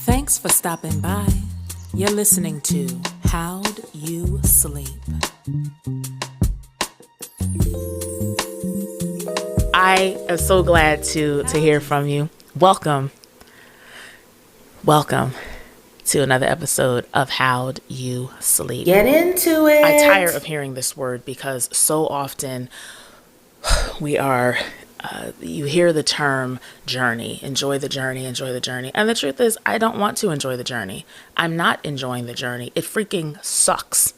Thanks for stopping by. You're listening to How'd You Sleep? I am so glad to hear from you. Welcome to another episode of How'd You Sleep? Get into it. I tire of hearing this word because so often we are, you hear the term journey, enjoy the journey. And the truth is, I don't want to enjoy the journey. I'm not enjoying the journey. It freaking sucks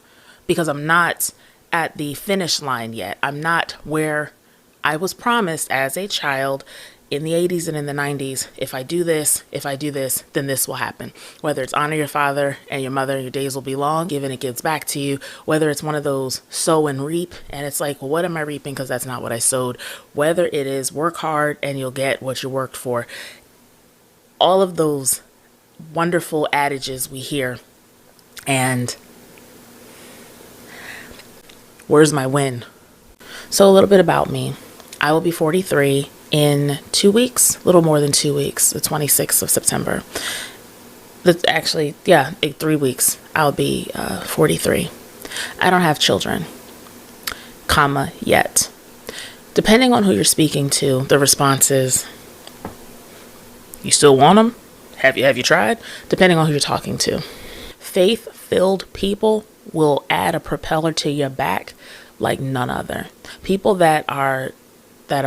because I'm not at the finish line yet. I'm not where I was promised as a child in the 80s and in the 90s. If I do this, then this will happen. Whether it's honor your father and your mother, your days will be long, given it gives back to you. Whether it's one of those sow and reap, and it's like, well, what am I reaping? Because that's not what I sowed. Whether it is work hard and you'll get what you worked for. All of those wonderful adages we hear. And where's my win? So a little bit about me. I will be 43 in 2 weeks, a little more than 2 weeks, the 26th of September. That's actually, 3 weeks, I'll be 43. I don't have children, yet. Depending on who you're speaking to, the response is, you still want them? Have you tried? Depending on who you're talking to. Faith-filled people will add a propeller to your back like none other. People that are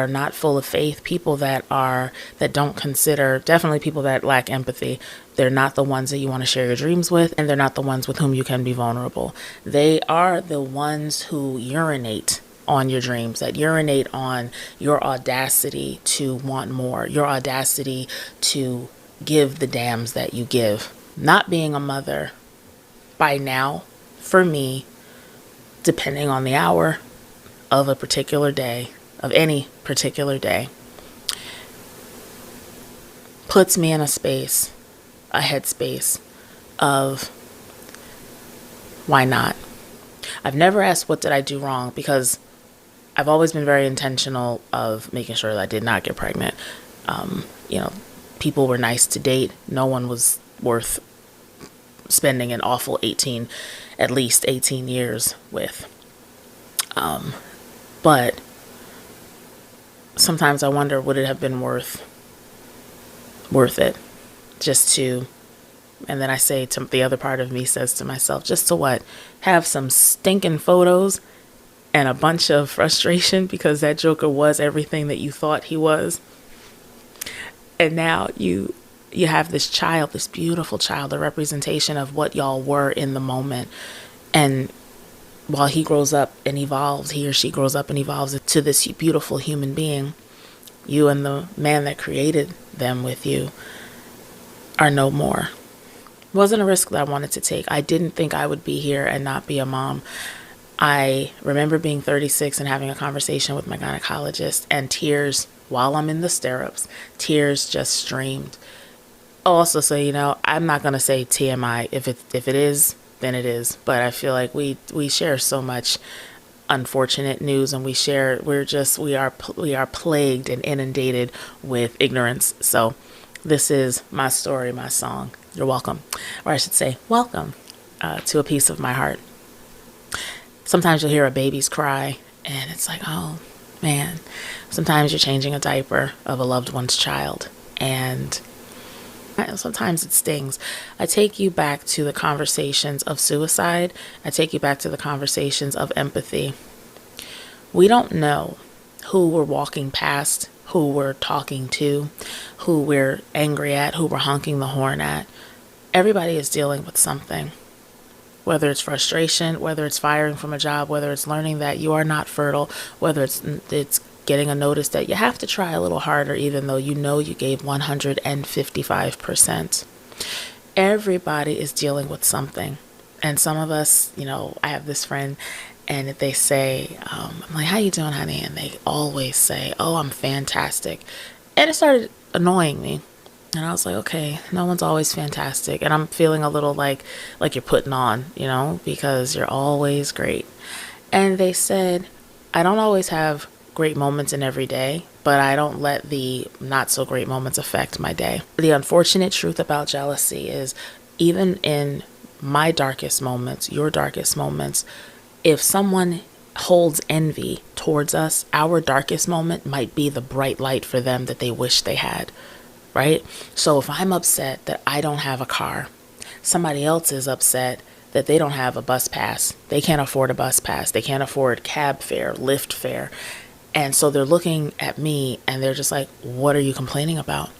not full of faith, people that don't consider, definitely people that lack empathy. They're not the ones that you want to share your dreams with, and they're not the ones with whom you can be vulnerable. They are the ones who urinate on your dreams, that urinate on your audacity to want more, your audacity to give the dams that you give. Not being a mother by now, for me, depending on the hour of a particular day, of any particular day, puts me in a headspace of why not? I've never asked what did I do wrong, because I've always been very intentional of making sure that I did not get pregnant. People were nice to date. No one was worth spending an awful at least 18 years with. But sometimes I wonder, would it have been worth it just to, and then I say to the other part of me says to myself, just to what? Have some stinking photos and a bunch of frustration because that joker was everything that you thought he was. And now you have this child, this beautiful child, a representation of what y'all were in the moment. And while he grows up and evolves, he or she grows up and evolves into this beautiful human being, you and the man that created them with you are no more. It wasn't a risk that I wanted to take. I didn't think I would be here and not be a mom. I remember being 36 and having a conversation with my gynecologist, and tears, while I'm in the stirrups, tears just streamed. Also, so, I'm not going to say TMI. If it is, then it is. But I feel like we share so much unfortunate news, and we are plagued and inundated with ignorance. So this is my story, my song. You're welcome. Or I should say, welcome to a piece of my heart. Sometimes you'll hear a baby's cry and it's like, oh man. Sometimes you're changing a diaper of a loved one's child, and sometimes it stings. I take you back to the conversations of suicide. I take you back to the conversations of empathy. We don't know who we're walking past, who we're talking to, who we're angry at, who we're honking the horn at. Everybody is dealing with something. Whether it's frustration, whether it's firing from a job, whether it's learning that you are not fertile, whether it's getting a notice that you have to try a little harder even though you gave 155%. Everybody is dealing with something. And some of us, I have this friend, and if they say, I'm like, how you doing, honey? And they always say, oh, I'm fantastic. And it started annoying me. And I was like, okay, no one's always fantastic. And I'm feeling a little like you're putting on, because you're always great. And they said, I don't always have great moments in every day, but I don't let the not so great moments affect my day. The unfortunate truth about jealousy is, even in my darkest moments, your darkest moments, if someone holds envy towards us, our darkest moment might be the bright light for them that they wish they had, right? So if I'm upset that I don't have a car, somebody else is upset that they don't have a bus pass. They can't afford a bus pass. They can't afford cab fare, Lyft fare. And so they're looking at me and they're just like, what are you complaining about?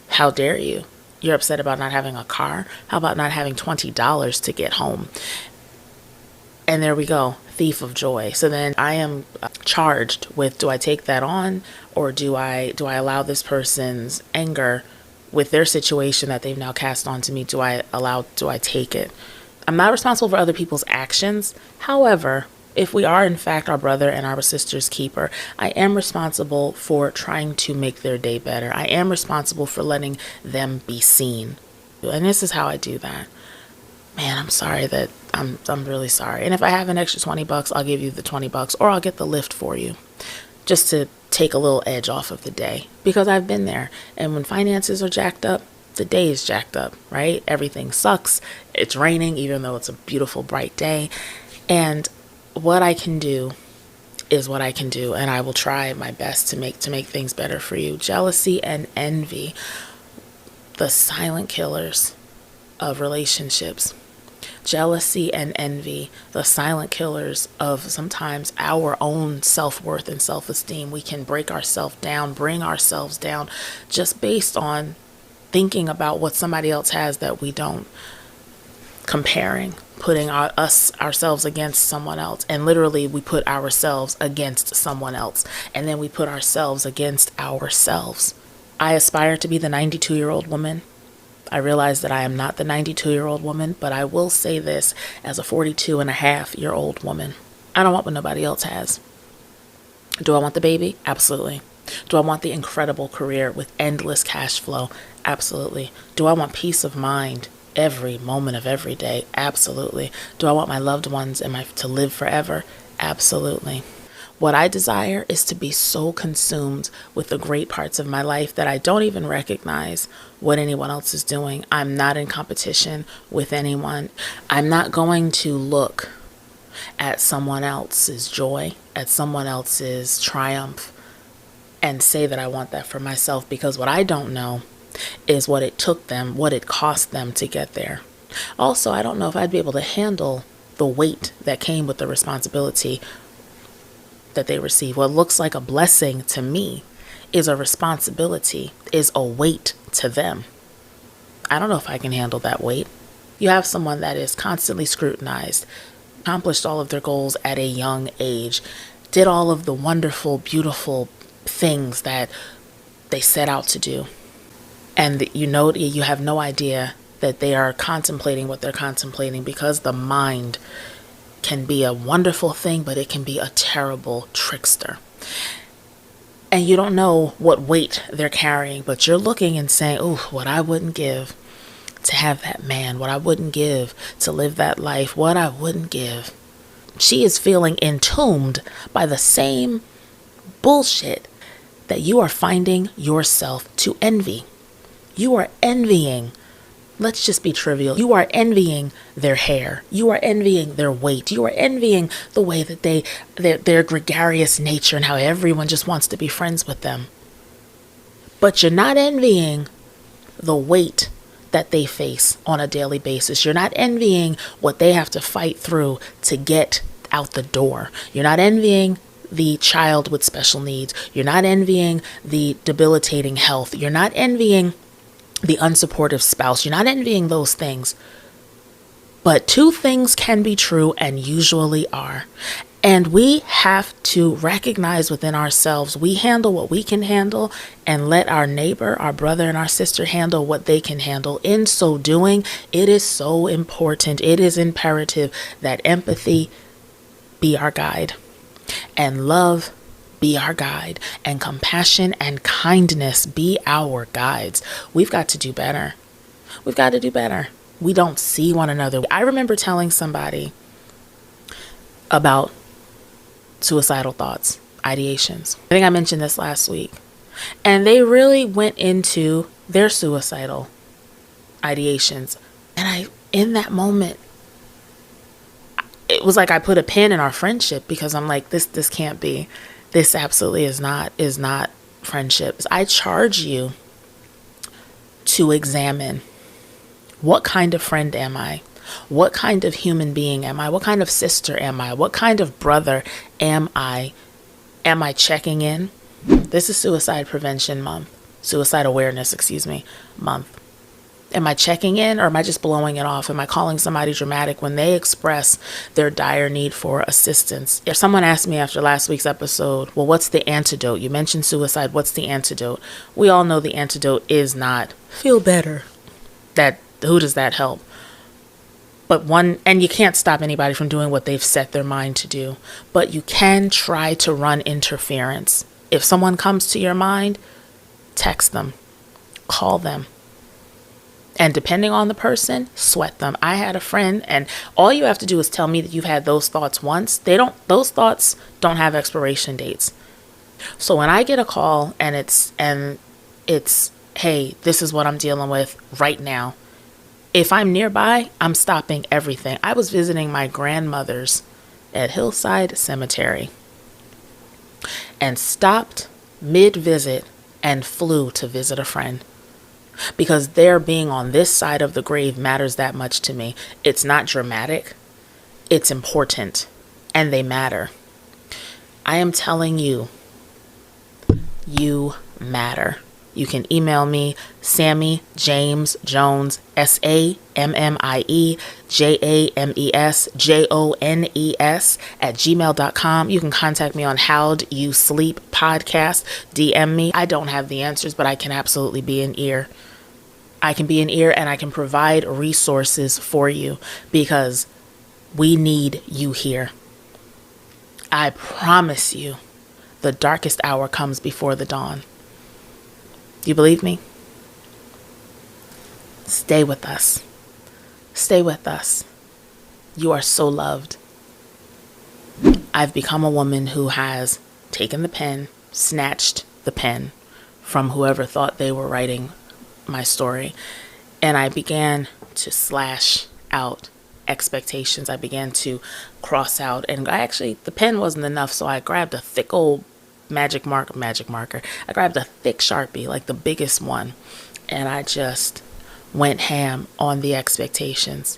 How dare you? You're upset about not having a car? How about not having $20 to get home? And there we go, thief of joy. So then I am charged with, do I take that on, or do I allow this person's anger with their situation that they've now cast onto me? Do I take it? I'm not responsible for other people's actions. However, if we are in fact our brother and our sister's keeper, I am responsible for trying to make their day better. I am responsible for letting them be seen. And this is how I do that. Man, I'm sorry that I'm really sorry. And if I have an extra $20, I'll give you the $20, or I'll get the Lyft for you, just to take a little edge off of the day, because I've been there. And when finances are jacked up, the day is jacked up, right? Everything sucks. It's raining, even though it's a beautiful, bright day. And what I can do is what I can do, and I will try my best to make things better for you. Jealousy and envy, the silent killers of relationships. Jealousy and envy, the silent killers of sometimes our own self-worth and self-esteem. We can break ourselves down, bring ourselves down, just based on thinking about what somebody else has that we don't. Comparing, putting ourselves against someone else. And literally we put ourselves against someone else. And then we put ourselves against ourselves. I aspire to be the 92-year-old woman. I realize that I am not the 92-year-old woman, but I will say this as a 42-and-a-half-year-old woman. I don't want what nobody else has. Do I want the baby? Absolutely. Do I want the incredible career with endless cash flow? Absolutely. Do I want peace of mind every moment of every day? Absolutely. Do I want my loved ones to live forever? Absolutely. What I desire is to be so consumed with the great parts of my life that I don't even recognize what anyone else is doing. I'm not in competition with anyone. I'm not going to look at someone else's joy, at someone else's triumph, and say that I want that for myself, because what I don't know is what it took them, what it cost them to get there. Also, I don't know if I'd be able to handle the weight that came with the responsibility that they receive. What looks like a blessing to me is a responsibility, is a weight to them. I don't know if I can handle that weight. You have someone that is constantly scrutinized, accomplished all of their goals at a young age, did all of the wonderful, beautiful things that they set out to do. And you have no idea that they are contemplating what they're contemplating, because the mind can be a wonderful thing, but it can be a terrible trickster. And you don't know what weight they're carrying, but you're looking and saying, oh, what I wouldn't give to have that man, what I wouldn't give to live that life, what I wouldn't give. She is feeling entombed by the same bullshit that you are finding yourself to envy. You are envying. Let's just be trivial. You are envying their hair. You are envying their weight. You are envying the way that their gregarious nature and how everyone just wants to be friends with them. But you're not envying the weight that they face on a daily basis. You're not envying what they have to fight through to get out the door. You're not envying the child with special needs. You're not envying the debilitating health. You're not envying the unsupportive spouse. You're not envying those things. But two things can be true, and usually are. And we have to recognize within ourselves, we handle what we can handle, and let our neighbor, our brother, and our sister handle what they can handle. In so doing, it is so important, it is imperative that empathy be our guide, and love be our guide, and compassion and kindness be our guides. We've got to do better. We've got to do better. We don't see one another. I remember telling somebody about suicidal thoughts, ideations. I think I mentioned this last week. And they really went into their suicidal ideations. And in that moment, it was like I put a pin in our friendship, because I'm like, this can't be. This absolutely is not friendships. I charge you to examine, what kind of friend am I? What kind of human being am I? What kind of sister am I? What kind of brother am I? Am I checking in? This is suicide prevention month. Suicide awareness, month. Am I checking in, or am I just blowing it off? Am I calling somebody dramatic when they express their dire need for assistance? If someone asked me after last week's episode, well, what's the antidote? You mentioned suicide. What's the antidote? We all know the antidote is not feel better. Who does that help? And you can't stop anybody from doing what they've set their mind to do, but you can try to run interference. If someone comes to your mind, text them, call them. And depending on the person, sweat them. I had a friend, and all you have to do is tell me that you've had those thoughts once. Those thoughts don't have expiration dates. So when I get a call and it's, hey, this is what I'm dealing with right now. If I'm nearby, I'm stopping everything. I was visiting my grandmother's at Hillside Cemetery and stopped mid-visit and flew to visit a friend, because their being on this side of the grave matters that much to me. It's not dramatic. It's important, and they matter. I am telling you, you matter. You can email me, Sammy James Jones, SammyJamesJones @gmail.com. You can contact me on How'd You Sleep podcast. DM me. I don't have the answers, but I can absolutely be an ear. I can be an ear, and I can provide resources for you, because we need you here. I promise you, the darkest hour comes before the dawn. You believe me? Stay with us. Stay with us. You are so loved. I've become a woman who has taken the pen, snatched the pen from whoever thought they were writing my story, and I began to slash out expectations. I began to cross out, and the pen wasn't enough, so I grabbed a thick old magic marker. I grabbed a thick Sharpie, like the biggest one, and I just went ham on the expectations.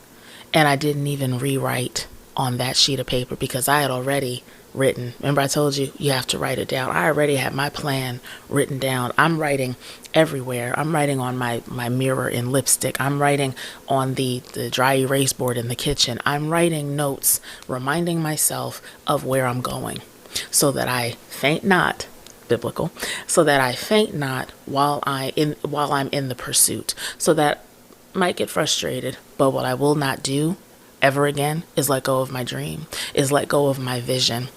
And I didn't even rewrite on that sheet of paper, because I had already written. Remember I told you have to write it down. I already had my plan written down. I'm writing everywhere. I'm writing on my mirror in lipstick. I'm writing on the dry erase board in the kitchen. I'm writing notes, reminding myself of where I'm going, so that I faint not, biblical, so that I faint not while I'm in the pursuit, so that I might get frustrated, but what I will not do ever again is let go of my dream, is let go of my vision.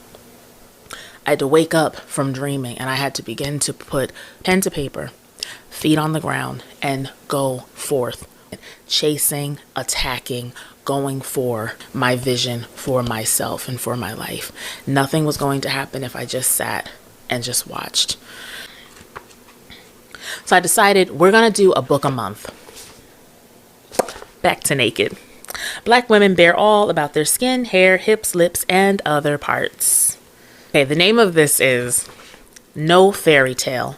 I had to wake up from dreaming, and I had to begin to put pen to paper, feet on the ground, and go forth, chasing, attacking, going for my vision for myself and for my life. Nothing was going to happen if I just sat and just watched. So I decided we're going to do a book a month. Back to naked. Black women bear all about their skin, hair, hips, lips, and other parts. Okay, the name of this is No Fairy Tale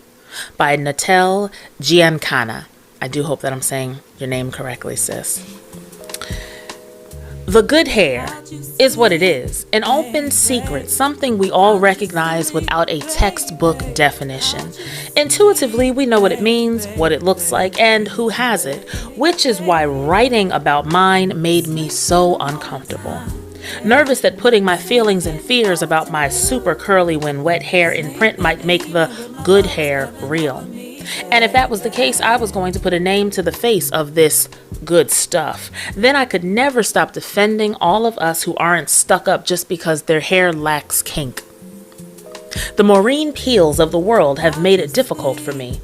by Natel Giancana. I do hope that I'm saying your name correctly, sis. The good hair is what it is, an open secret, something we all recognize without a textbook definition. Intuitively, we know what it means, what it looks like, and who has it, which is why writing about mine made me so uncomfortable. Nervous that putting my feelings and fears about my super curly when wet hair in print might make the good hair real. And if that was the case, I was going to put a name to the face of this good stuff. Then I could never stop defending all of us who aren't stuck up just because their hair lacks kink. The Maureen Peels of the world have made it difficult for me.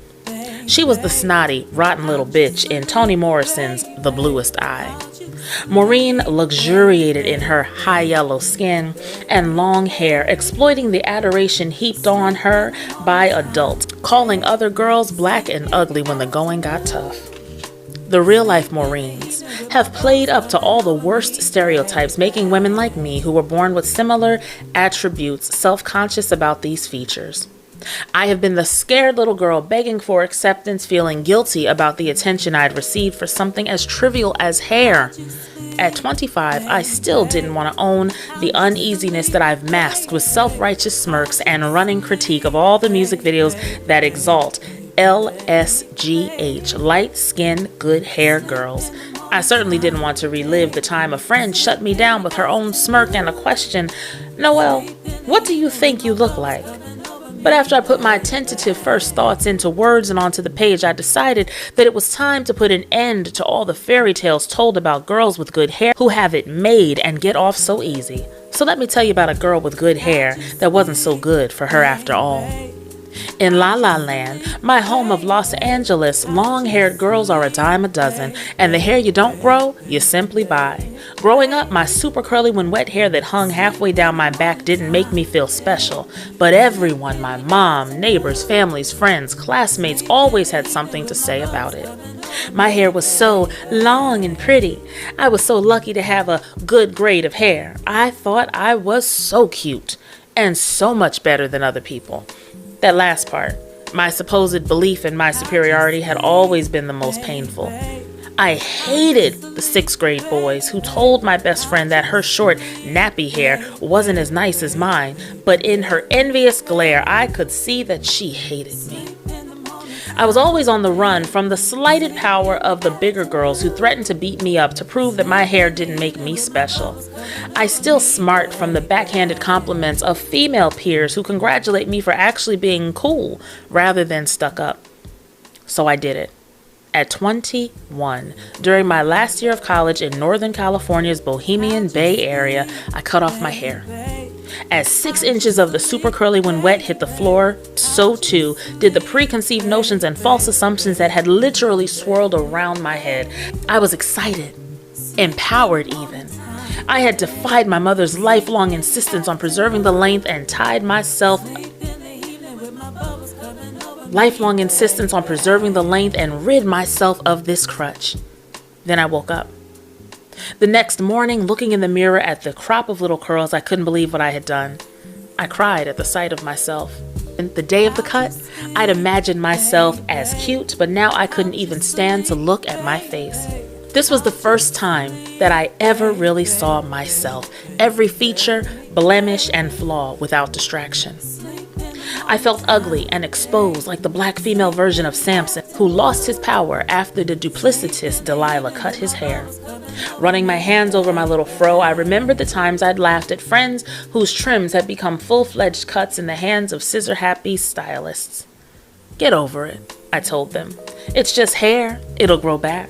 She was the snotty, rotten little bitch in Toni Morrison's The Bluest Eye. Maureen luxuriated in her high yellow skin and long hair, exploiting the adoration heaped on her by adults, calling other girls black and ugly when the going got tough. The real-life Maureens have played up to all the worst stereotypes, making women like me, who were born with similar attributes, self-conscious about these features. I have been the scared little girl begging for acceptance, feeling guilty about the attention I'd received for something as trivial as hair. At 25, I still didn't want to own the uneasiness that I've masked with self-righteous smirks and running critique of all the music videos that exalt LSGH, light-skinned, good hair girls. I certainly didn't want to relive the time a friend shut me down with her own smirk and a question, "Noelle, what do you think you look like?" But after I put my tentative first thoughts into words and onto the page, I decided that it was time to put an end to all the fairy tales told about girls with good hair who have it made and get off so easy. So let me tell you about a girl with good hair that wasn't so good for her after all. In La La Land, my home of Los Angeles, long-haired girls are a dime a dozen, and the hair you don't grow, you simply buy. Growing up, my super curly when wet hair that hung halfway down my back didn't make me feel special, but everyone, my mom, neighbors, families, friends, classmates, always had something to say about it. My hair was so long and pretty. I was so lucky to have a good grade of hair. I thought I was so cute, and so much better than other people. That last part, my supposed belief in my superiority, had always been the most painful. I hated the sixth grade boys who told my best friend that her short, nappy hair wasn't as nice as mine, but in her envious glare, I could see that she hated me. I was always on the run from the slighted power of the bigger girls who threatened to beat me up to prove that my hair didn't make me special. I still smart from the backhanded compliments of female peers who congratulate me for actually being cool rather than stuck up. So I did it. At 21, during my last year of college in Northern California's Bohemian Bay Area, I cut off my hair. As 6 inches of the super curly when wet hit the floor, so too did the preconceived notions and false assumptions that had literally swirled around my head. I was excited, empowered even. I had defied my mother's lifelong insistence on preserving the length and rid myself of this crutch. Then I woke up. The next morning, looking in the mirror at the crop of little curls, I couldn't believe what I had done. I cried at the sight of myself. And the day of the cut, I'd imagined myself as cute, but now I couldn't even stand to look at my face. This was the first time that I ever really saw myself, every feature, blemish, and flaw without distraction. I felt ugly and exposed like the black female version of Samson, who lost his power after the duplicitous Delilah cut his hair. Running my hands over my little fro, I remembered the times I'd laughed at friends whose trims had become full-fledged cuts in the hands of scissor-happy stylists. "Get over it," I told them. "It's just hair. It'll grow back."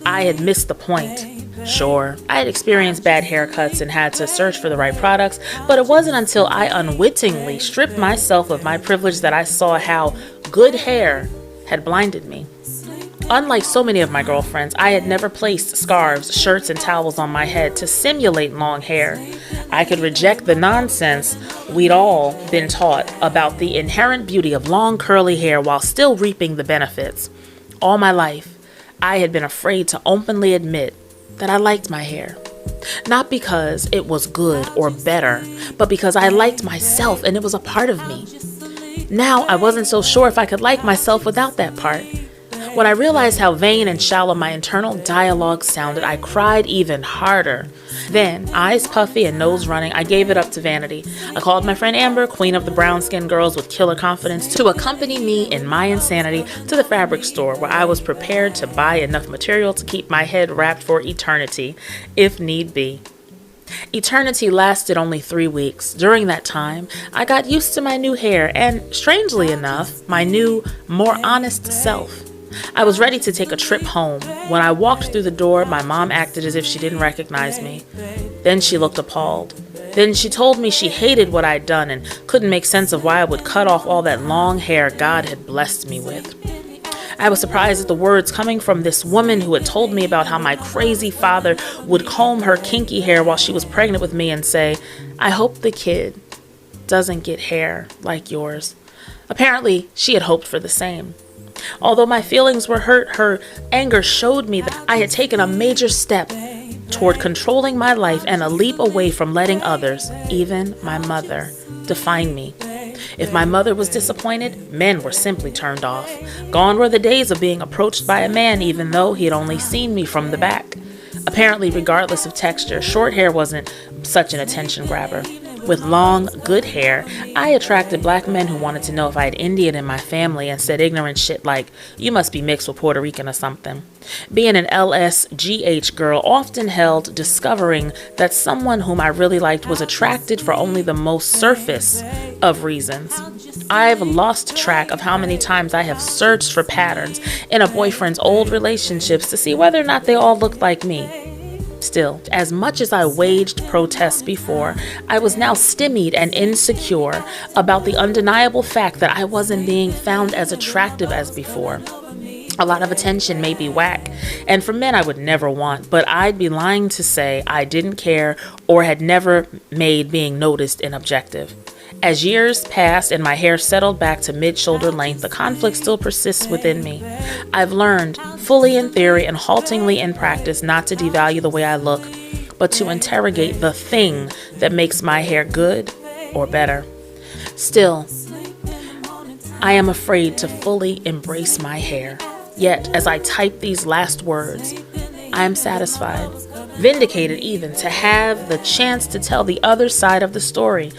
I had missed the point. Sure, I had experienced bad haircuts and had to search for the right products, but it wasn't until I unwittingly stripped myself of my privilege that I saw how good hair had blinded me. Unlike so many of my girlfriends, I had never placed scarves, shirts, and towels on my head to simulate long hair. I could reject the nonsense we'd all been taught about the inherent beauty of long curly hair while still reaping the benefits. All my life, I had been afraid to openly admit that I liked my hair. Not because it was good or better, but because I liked myself and it was a part of me. Now I wasn't so sure if I could like myself without that part. When I realized how vain and shallow my internal dialogue sounded, I cried even harder. Then, eyes puffy and nose running, I gave it up to vanity. I called my friend Amber, queen of the brown-skinned girls with killer confidence, to accompany me in my insanity to the fabric store, where I was prepared to buy enough material to keep my head wrapped for eternity, if need be. Eternity lasted only 3 weeks. During that time, I got used to my new hair and, strangely enough, my new, more honest self. I was ready to take a trip home. When I walked through the door, my mom acted as if she didn't recognize me. Then she looked appalled. Then she told me she hated what I'd done and couldn't make sense of why I would cut off all that long hair God had blessed me with. I was surprised at the words coming from this woman who had told me about how my crazy father would comb her kinky hair while she was pregnant with me and say, "I hope the kid doesn't get hair like yours." Apparently, she had hoped for the same. Although my feelings were hurt, her anger showed me that I had taken a major step toward controlling my life and a leap away from letting others, even my mother, define me. If my mother was disappointed, men were simply turned off. Gone were the days of being approached by a man even though he had only seen me from the back. Apparently, regardless of texture, short hair wasn't such an attention grabber. With long, good hair, I attracted black men who wanted to know if I had Indian in my family and said ignorant shit like, "You must be mixed with Puerto Rican or something." Being an LSGH girl often held discovering that someone whom I really liked was attracted for only the most surface of reasons. I've lost track of how many times I have searched for patterns in a boyfriend's old relationships to see whether or not they all looked like me. Still, as much as I waged protests before, I was now stymied and insecure about the undeniable fact that I wasn't being found as attractive as before. A lot of attention may be whack, and for men I would never want, but I'd be lying to say I didn't care or had never made being noticed an objective. As years passed and my hair settled back to mid-shoulder length, the conflict still persists within me. I've learned, fully in theory and haltingly in practice, not to devalue the way I look, but to interrogate the thing that makes my hair good or better. Still, I am afraid to fully embrace my hair. Yet, as I type these last words, I am satisfied, vindicated even, to have the chance to tell the other side of the story.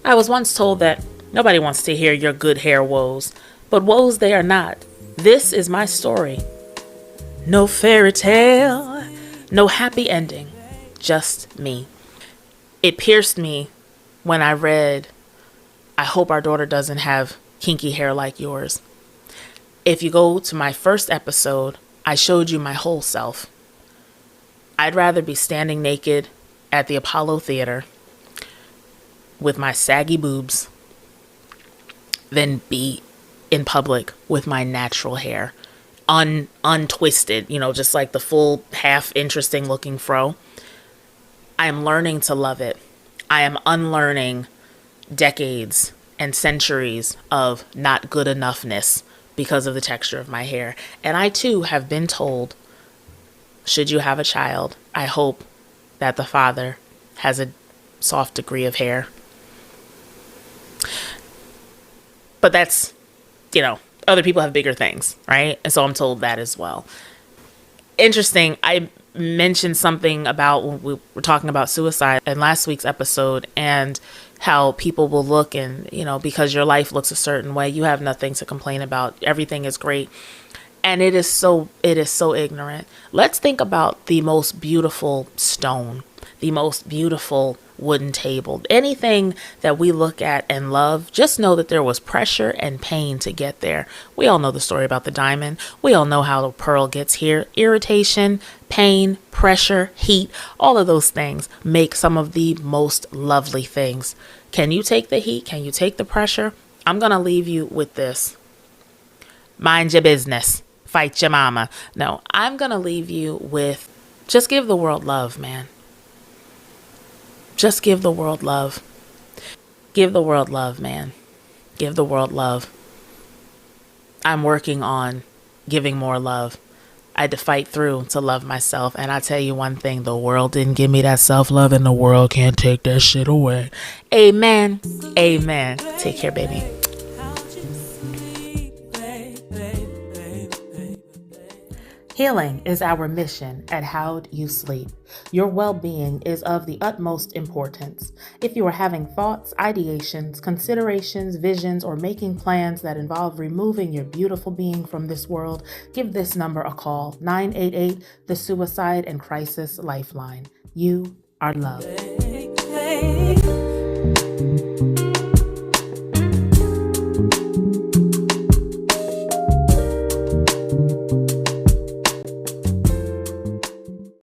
I was once told that nobody wants to hear your good hair woes, but woes they are not. This is my story. No fairy tale, no happy ending, just me. It pierced me when I read, "I hope our daughter doesn't have kinky hair like yours." If you go to my first episode, I showed you my whole self. I'd rather be standing naked at the Apollo Theater with my saggy boobs than be in public with my natural hair untwisted, just like the full half interesting looking fro. I am learning to love it. I am unlearning decades and centuries of not good enoughness because of the texture of my hair. And I too have been told, should you have a child, I hope that the father has a soft degree of hair. But that's, other people have bigger things, right? And so I'm told that as well. Interesting. I mentioned something about when we were talking about suicide in last week's episode and how people will look and, because your life looks a certain way, you have nothing to complain about. Everything is great. And it is so ignorant. Let's think about the most beautiful stone, the most beautiful wooden table. Anything that we look at and love, just know that there was pressure and pain to get there. We all know the story about the diamond. We all know how the pearl gets here. Irritation, pain, pressure, heat, all of those things make some of the most lovely things. Can you take the heat? Can you take the pressure? I'm going to leave you with this. Mind your business. Fight your mama. No, I'm going to leave you with just give the world love, man. Just give the world love. Give the world love, man. Give the world love. I'm working on giving more love. I had to fight through to love myself. And I tell you one thing, the world didn't give me that self-love and the world can't take that shit away. Amen. Amen. Take care, baby. Healing is our mission at How'd You Sleep. Your well-being is of the utmost importance. If you are having thoughts, ideations, considerations, visions, or making plans that involve removing your beautiful being from this world, give this number a call, 988, the Suicide and Crisis Lifeline. You are loved.